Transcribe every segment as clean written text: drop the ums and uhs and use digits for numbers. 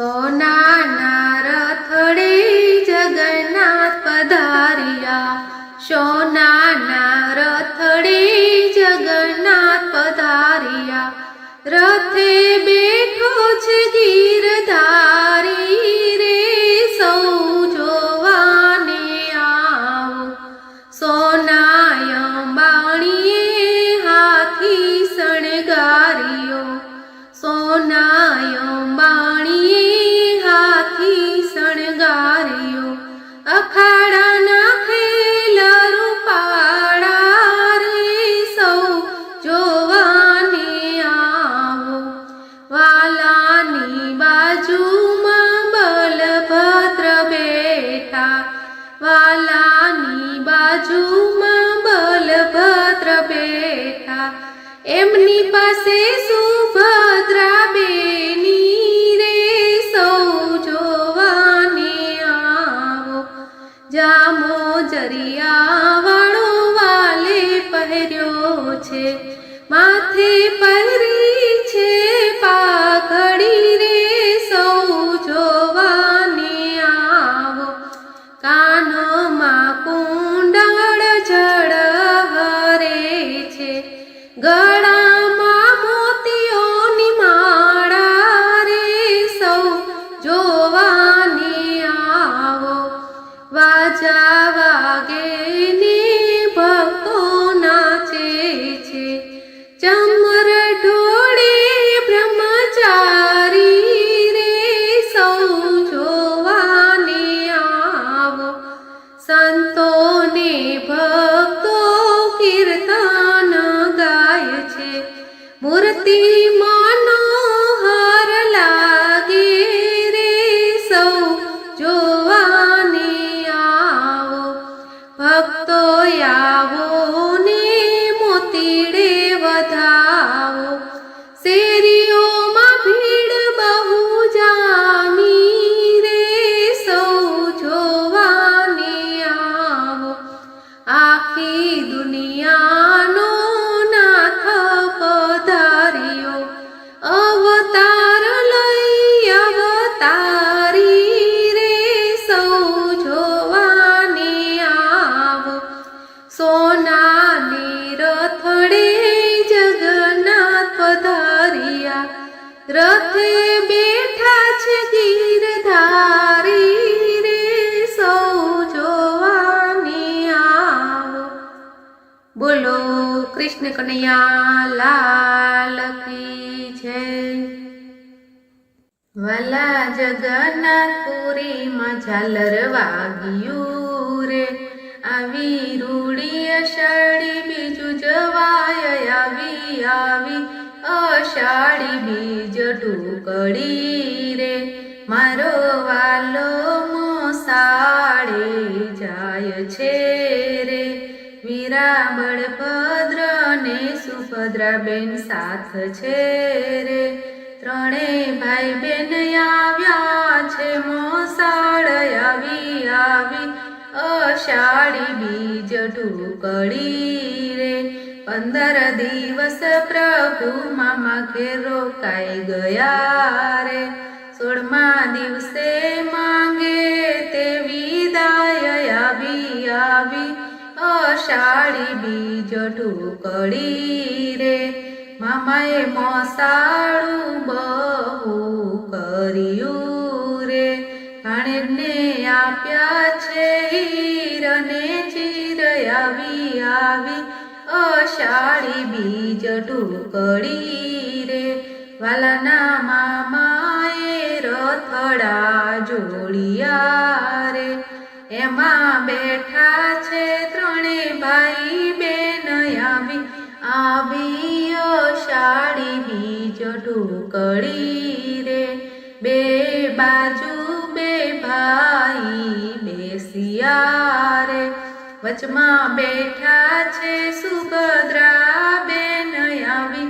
સોનાના રથડે જગન્નાથ પધાર્યા, સોનાના રથડે જગન્નાથ પધાર્યા, રથે બેઠો છે ગીરધારી રે, સૌ જોવાને આવો. સોનાય અંબાણીએ હાથી શણગાર્યો, સોનાય અંબાણીએ હાથી શણગાર્યો, અખાડાના ખેલ રૂપાળા રે, સૌ જોવાને આવો. વાલાની બાજુમાં બલભદ્ર બેઠા, વાલાની બાજુમાં બલભદ્ર બેઠા, એમની પાસે સુભદ્રા બેની રે, સૌ જોવાને આવો. જામો જરિયા વાળો વાલે પહેર્યો છે, માથે પહેરી છે પાઘડી રે, સૌ જોવાને આવો. કાનમાં કુંડળ જળ હરે છે, ગળામાં મોતીઓની માળા રે, સૌ જોવાને આવો. વાજા વાગે ને ભક્તો નાચે છે, ચમર ઢોળે બ્રહ્મચારી રે, સૌ જોવાને આવો. સંતોને ભક્તો કીર્તન ગાય છે, મૂર્તિ મનોહર લાગે રે, સૌ જોવાને આવો. ભક્તો આવો ને મોતીડે વધાવો, શેરીઓમાં ભીડ બહુ જામી રે, સૌ જોવાને આવો. આખી દુનિયાનો નાથ પધાર્યો, અવતાર લઈ અવતારી રે, સૌ જોવાને આવો. સોનાની રથડે જગન્નાથ પધાર્યા, રથે બેઠા છે ગીરધારી રે, સૌ જોવાને આવો. બોલો કૃષ્ણ કનૈયા લાલ કી જય. વાલા જગન્નાથપુરીમાં ઝાલર વાગ્યું રે, આવી રૂડી અષાઢી બીજું જવાય, આવી આવી અષાઢી બીજ ઢુકડી રે, મારો વાલો મોસાળે જાય છે રે. વીરા બળભદ્ર ને સુભદ્રાબેન સાથ છે રે, ત્રણે ભાઈ બેન આવ્યા છે મોસાળ, આવી આવી અષાઢી બીજ ઢુકડી રે. 15 દિવસ પ્રભુ મામા ઘેર રોકાઈ ગયા રે, 16મા દિવસે માંગે તે વિદાય, આવી આવી અષાઢી બીજ ઢુકડી રે. મામાએ મોસાળું બહુ કર્યું રે, ભાણેજને આપ્યા છે હીર ને ચીર, આવી આવી અષાઢી બીજ ઢુકડી રે. વાલાના મામાએ રથડા જોડિયા રે, એમાં બેઠા છે ત્રણે ભાઈ બેન, આવી આવી અષાઢી બીજ ઢુકડી રે. બે બાજુ બે ભાઈ બેસ્યા રે, વચમાં બેઠા છે સુભદ્રા બેન, આવી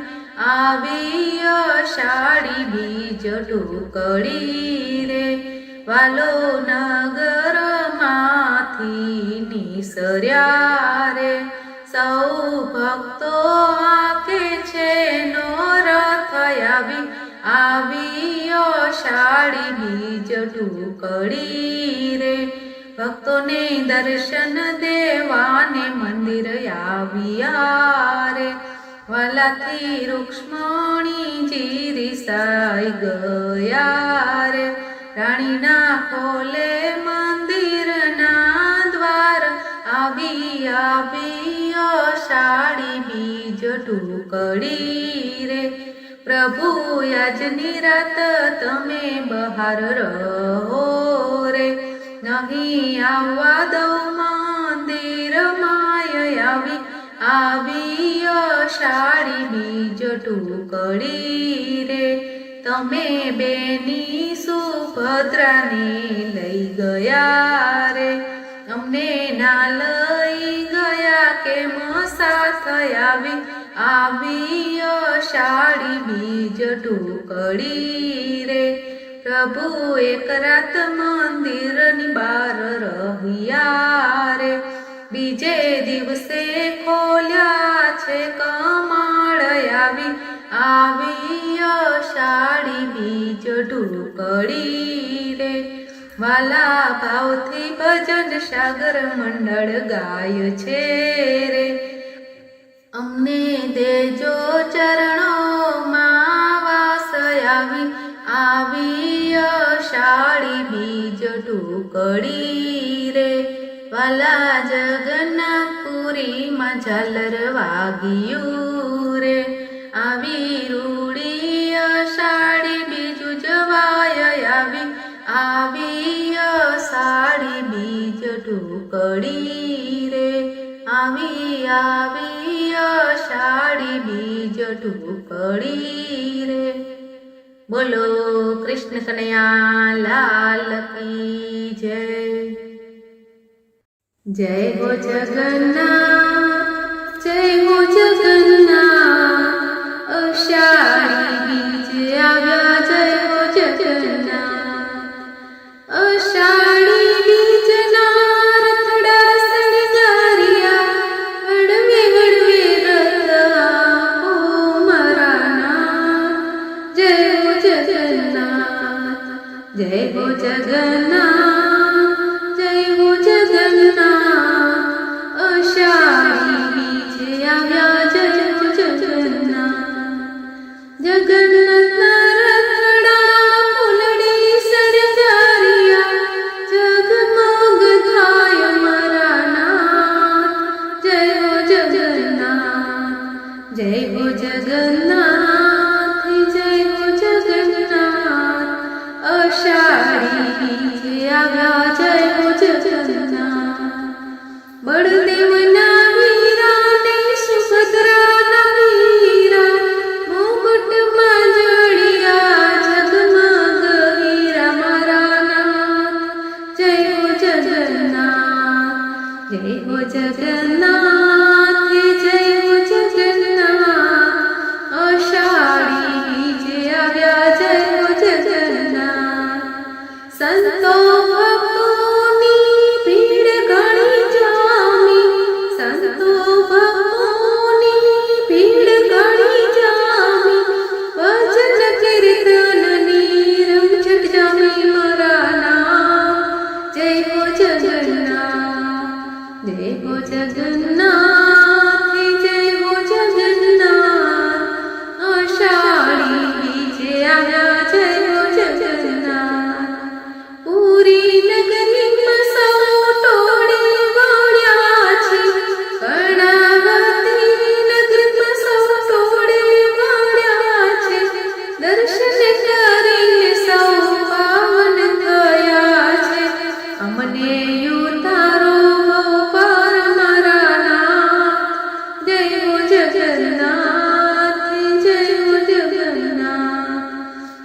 આવી અષાઢી બીજ ઢુકડી રે. વાલો નગરમાંથી નીસર્યા રે, સૌ ભક્તો આંખે છે નો રથ, આવી આવી અષાઢી બીજ ટુકડી રે ભક્તોને દર્શન દેવાને મંદિર આવ્યા રે વાલાથી રૂક્ષ્મણીજી રિસાઈ ગયા રે રાણીના ખોલે મંદિરના દ્વાર આવી અષાઢી બીજ ટુકડી રે પ્રભુ આજની રાત તમે બહાર રહો રે નહીં આવવા દઉં મંદિર માય આવી અષાઢી બીજ ટુકડી રે તમે બેની સુભદ્રાને લઈ ગયા રે અમને ના લઈ ગયા કેમ સાથ આવી અષાઢી બીજ ટુકડી રે પ્રભુ એક રાત મંદિરની બાર રહ્યા રે બીજે દિવસે ખોલ્યા છે કમાળ આવી અષાઢી બીજ ટુકડી રે વાલા ભાવથી ભજન સાગર મંડળ ગાય છે રે અમને દેજો ચરણોમાં વાસ આવી અષાઢી બીજ ટુકડી રે વાલા જગન્નાથપુરીમાં ઝાલર વાગ્યું રે આવી રૂડી અષાઢી બીજું જવાય આવી અષાઢી બીજ ટુકડી રે આવી અષાઢી બીજ ટુકડી રે બોલો કૃષ્ણ કનૈયા લાલ કી જય જય હો જગન્નાથ જય હો જગન્નાથ અષાઢી બીજ આવ્યા જય હો જગન્નાથ અષાઢી બીજના રથડા શણગાર્યા હળવે હળવે રથ આપો મારા નાથ જય હો જગન્નાથ જય હો જગન્નાથ જય હો જગન્નાથ અષાઢી બીજે આવ્યા જય હો જગન્નાથ જગન્નાથના રથડા ફૂલડી શણગાર્યા જગમગ થાય મારા નાથ જય હો જગન્નાથ જય હો જગન્નાથ જય હો જગન્નાથ અષાઢી બીજે આવ્યા જય હો જગન્નાથ બળદેવના વીરાને સુભદ્રાના વીરા મુકુટમાં જડિયા જગમગ હીરા મારા નાથ જય હો જગન્નાથ જય હો જગન્નાથ જય હો જગન્નાથ અષાઢી બીજે આવ્યા જય હો જગન્નાથ સંતો ભક્તોની ભીડ ઘણી જામી સંતો ભક્તોની ભીડ ઘણી જામી ભજન કીર્તનની રમઝટ જામી મારા નામ જય હો જગન્નાથ જય હો જગન્નાથ જય હો જગન્નાથ અષાઢી બીજે આવ્યા જય હો જગન્નાથ પૂરી નગરીમાં સૌ ટોળે વળ્યા છે કર્ણાવતી નગરીમાં સૌ ટોળે વળ્યા છે દર્શન કરીને સૌ પાવન થયા છે અમને ઉતારો પાર મારા નાથ જય હો જગન્નાથ જય હો જગન્નાથ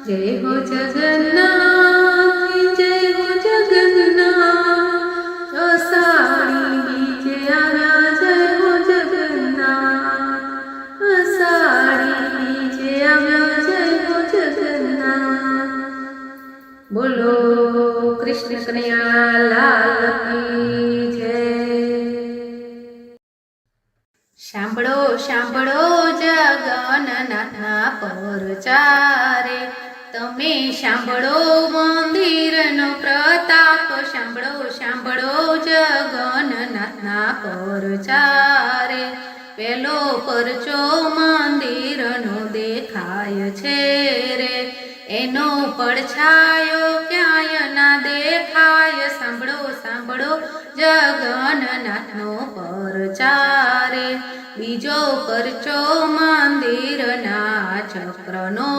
જય હો જગન્નાથ જય હો જગન્નાથ અષાઢી બીજે આવ્યા જય હો જગન્નાથ અષાઢી બીજે આવ્યા જય હો જગન્નાથ બોલો કૃષ્ણ કનૈયા લાલ કી જય સાંભળો સાંભળો જગન્નાથના પરચારે તમે સાંભળો મંદિરનો પ્રતાપ, સાંભળો સાંભળો જગન્નાથના પરચારે. પેલો પરચો મંદિરનો દેખાય છે રે, એનો પડછાયો ક્યાંય ના દેખાય. સાંભળો સાંભળો જગન્નાથનો પરચારે. બીજો પરચો મંદિરના ચક્રનો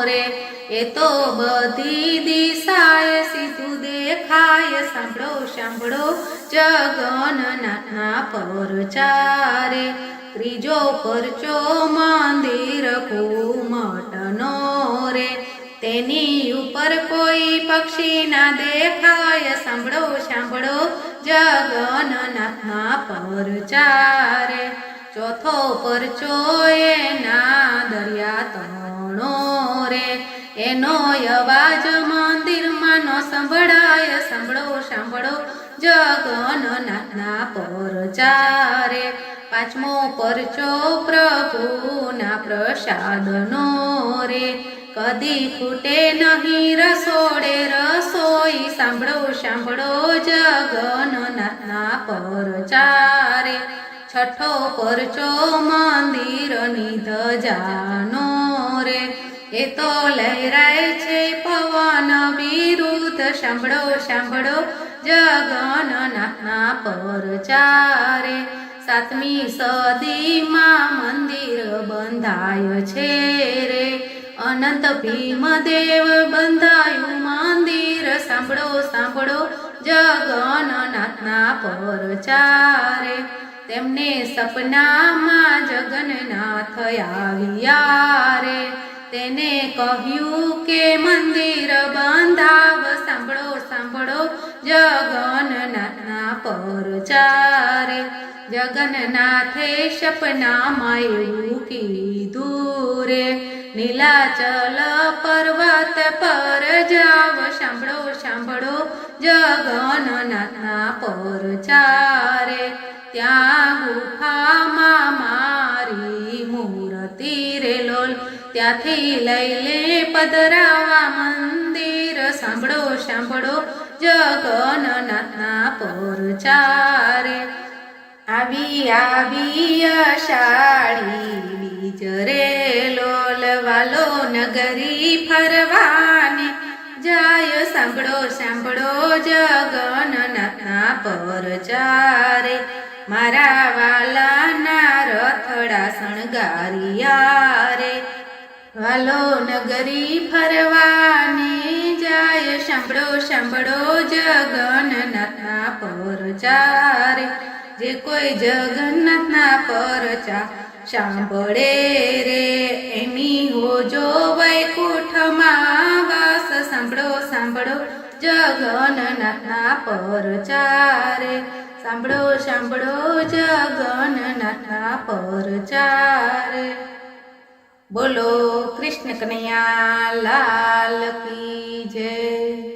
રે, એ તો બધી દિશાએ સીધું દેખાય. સાંભળો સાંભળો જગન્નાથના પરચારે. ત્રીજો પરચો મંદિર ઘુમટનો રે, તેની ઉપર કોઈ પક્ષી ના દેખાય. સાંભળો સાંભળો જગન્નાથના પરચારે. ચોથો પરચો એના દરિયા તણો રે, એનો અવાજ મંદિરમાં નો સંભળાય. સાંભળો સાંભળો જગન્નાથના પરચારે. પાંચમો પરચો પ્રભુના પ્રસાદનો રે, કદી ખૂટે નહીં રસોડે રસોઈ. સાંભળો સાંભળો જગન્નાથના પરચારે. છઠ્ઠો પરચો મંદિરની ધજાનો રે, એ તો લહેરાય છે પવન વિરુદ્ધ. સાંભળો સાંભળો જગન્નાથના પરચારે. સાતમી સદીમાં મંદિર બંધાય છે રે, અનંત ભીમદેવ બંધાયું મંદિર. સાંભળો સાંભળો જગન્નાથના પરચારે. તેમને સપનામાં જગન્નાથ આવ્યા રે, તેને કહ્યું કે મંદિર બંધાવ. સાંભળો સાંભળો જગન્નાથના પરચારે. જગન્નાથે સપનામાં એવું કીધું રે, નીલાચલ પર્વત પર જાવ. સાંભળો સાંભળો જગન્નાથના પરચારે. ત્યાં ગુફામાં મારી મૂર્તિ રે લોલ, ત્યાંથી લઈ લે પધરાવા મંદિર. સાંભળો સાંભળો જગન્નાથના પરચારે. આવી આવી અષાઢી બીજ રે લોલ, વાલો નગરી ફરવાને જાય. સાંભળો સાંભળો જગન્નાથના પરચારે. મારા વાલાના રથડા શણગારિયા રે, વાલો નગરી ફરવાને જાય. સાંભળો સાંભળો જગન્નાથના પરચારે. જે કોઈ જગન્નાથના પરચા સાંભળે રે, એની હોજો વૈકુંઠમાં વાસ. સાંભળો સાંભળો જગન્નાથના પરચારે. સાંભળો સાંભળો જગન્નાથના પરચારે. બોલો કૃષ્ણ કનૈયા લાલ કી જય.